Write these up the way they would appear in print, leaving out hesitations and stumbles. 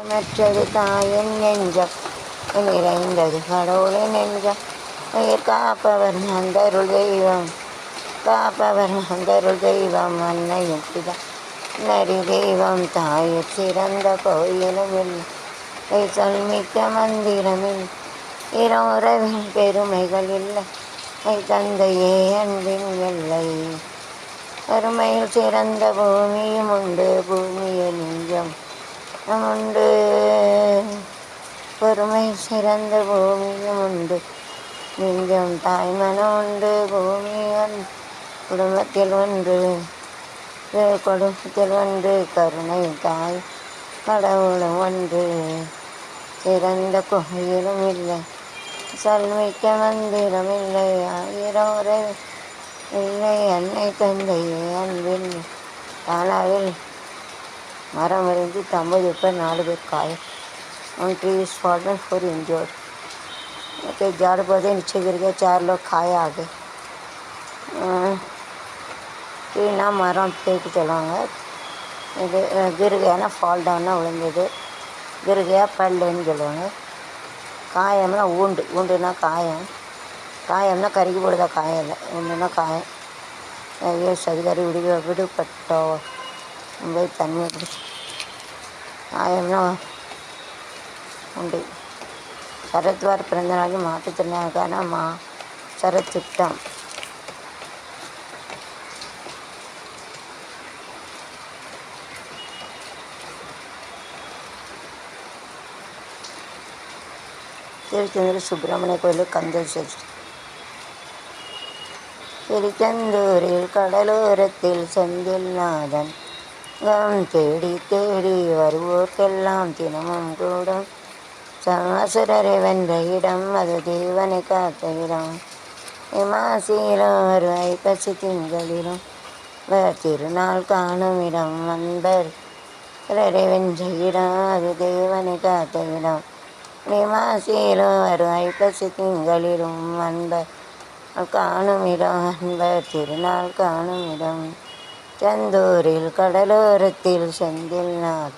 மற்றது தாயின் நெஞ்சம் நிறைந்தது கடவுளின் நெஞ்சம். உயிர் காப்பவர் நந்தருள் தெய்வம், காப்பவர் நந்தருள் தெய்வம். அன்னையும் பிதா நரி தெய்வம், தாயிற் சிறந்த கோயிலும் இல்லை, சொல்மிக்க மந்திரமில் இரவுறவில் பெருமைகள் இல்லை, தந்தையே அன்பின் எல்லை. வறுமையில் சிறந்த பூமியும் உண்டு, பூமியை நெஞ்சம் உண்டு. பொறுமையில் சிறந்த பூமியும் உண்டு, நெஞ்சம் தாய்மனம் உண்டு. பூமியன் குடும்பத்தில் ஒன்று, குடும்பத்தில் ஒன்று. கருணை தாய் கடவுளும் ஒன்று, சிறந்த கோயிலும் இல்லை, சொல்மிக்க மந்திரம் இல்லை, ஆயிரம் உரை இல்லை, அன்னை தந்தையே அன்பில். தானாவில் மரம் எறிந்து 50 பேர் 4 பேர் காயம். 1 tree is fallen, 4 injured. तो झाड़ पौधे नीचे गिर गए, 4 लोग खाए आगे. ट्रीना மரம் தேய்க்கு சொல்லுவாங்க. இது गिर गया ना, ஃபால் டவுன்னா விழுந்தது. गिर गया பல்லுன்னு சொல்லுவாங்க. காயம்னா ஊண்டு, ஊண்டுனா காயம். காயம்னா கருகி போடுதா காயம் இல்லை, ஊண்டுனா காயம். ஐயோ சதிகாரி விடுபட்டோ போய் தண்ணியை பிடிச்சி. காயம்னா உண்டு. சரத்வார் பிறந்தநாளைக்கு மாற்றுத்திறனாளிக்கான சரத் திட்டம். திருச்செந்தூர் சுப்பிரமணிய கோயில் கந்தல் சஷ்டி. திருச்செந்தூரில் கடலோரத்தில் செந்தில் நாதன் தேடி தேடி வருவோர்க்கெல்லாம் தினமும் கூடும். சமாசுரரை வென்ற இடம், அது தேவனை காத்த இடம். இமாசியிலும் ஒரு ஐப்பசி திங்களிலும் திருநாள் காணும் இடம். அன்பர் வென்ற இடம், அது தேவனை காத்த இடம். இமாசியிலும் ஒரு ஐப்பசி திங்களிலும் அன்பர் காணும் இடம், அன்பர் திருநாள் காணும் இடம். செந்தூரில் கடலோரத்தில் செந்தில் நாள்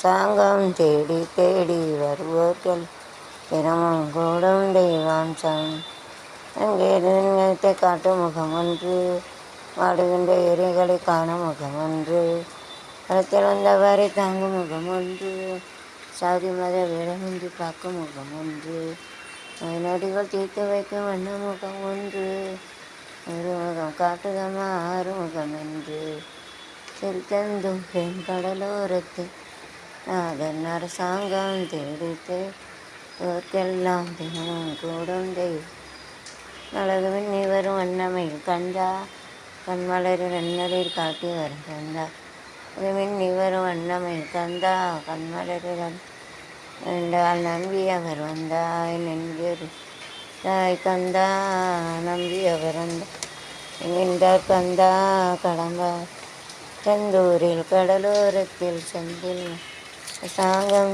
சாங்கம் தேடி தேடி வருவோர்கள் தினமும் கூடும் தெய்வாம்சம். அங்கே காட்டும் முகம் ஒன்று, வாடுகின்ற எரிகளை காணும் முகம் ஒன்று, களத்தில் வந்தவரை தாங்கும் முகம் ஒன்று, சாதி மத வேடமின்றி பார்க்கும் முகம் ஒன்று, நொடிகள் தீர்த்து வைக்கும் வண்ண முகம் ஒன்று, ஒரு முகம் காட்டுதமா ஆறுமுகம் என்று. திருச்செந்தூரின் கடலோரத்தில் அதன் அரசாங்கம் தேடித்து ஓர்க்கெல்லாம் தினமும் கூடும் தெய்வம். அழகு மின்னி வரும் வண்ணமையில் கண்டா, கண்மலரில் நன்னலில் காட்டி வரும் கண்டா. அது மின்னி வரும் வண்ணமையில் கண்டா, கண்மலரில் என்றால் நம்பி அவர் வந்தாய் நெஞ்சொரு தாய் கந்தா, நம்பி அவர் வந்தார் நின்றார் கந்தா கடம்பார். செந்தூரில் கடலோரத்தில் செந்தில் சாங்கம்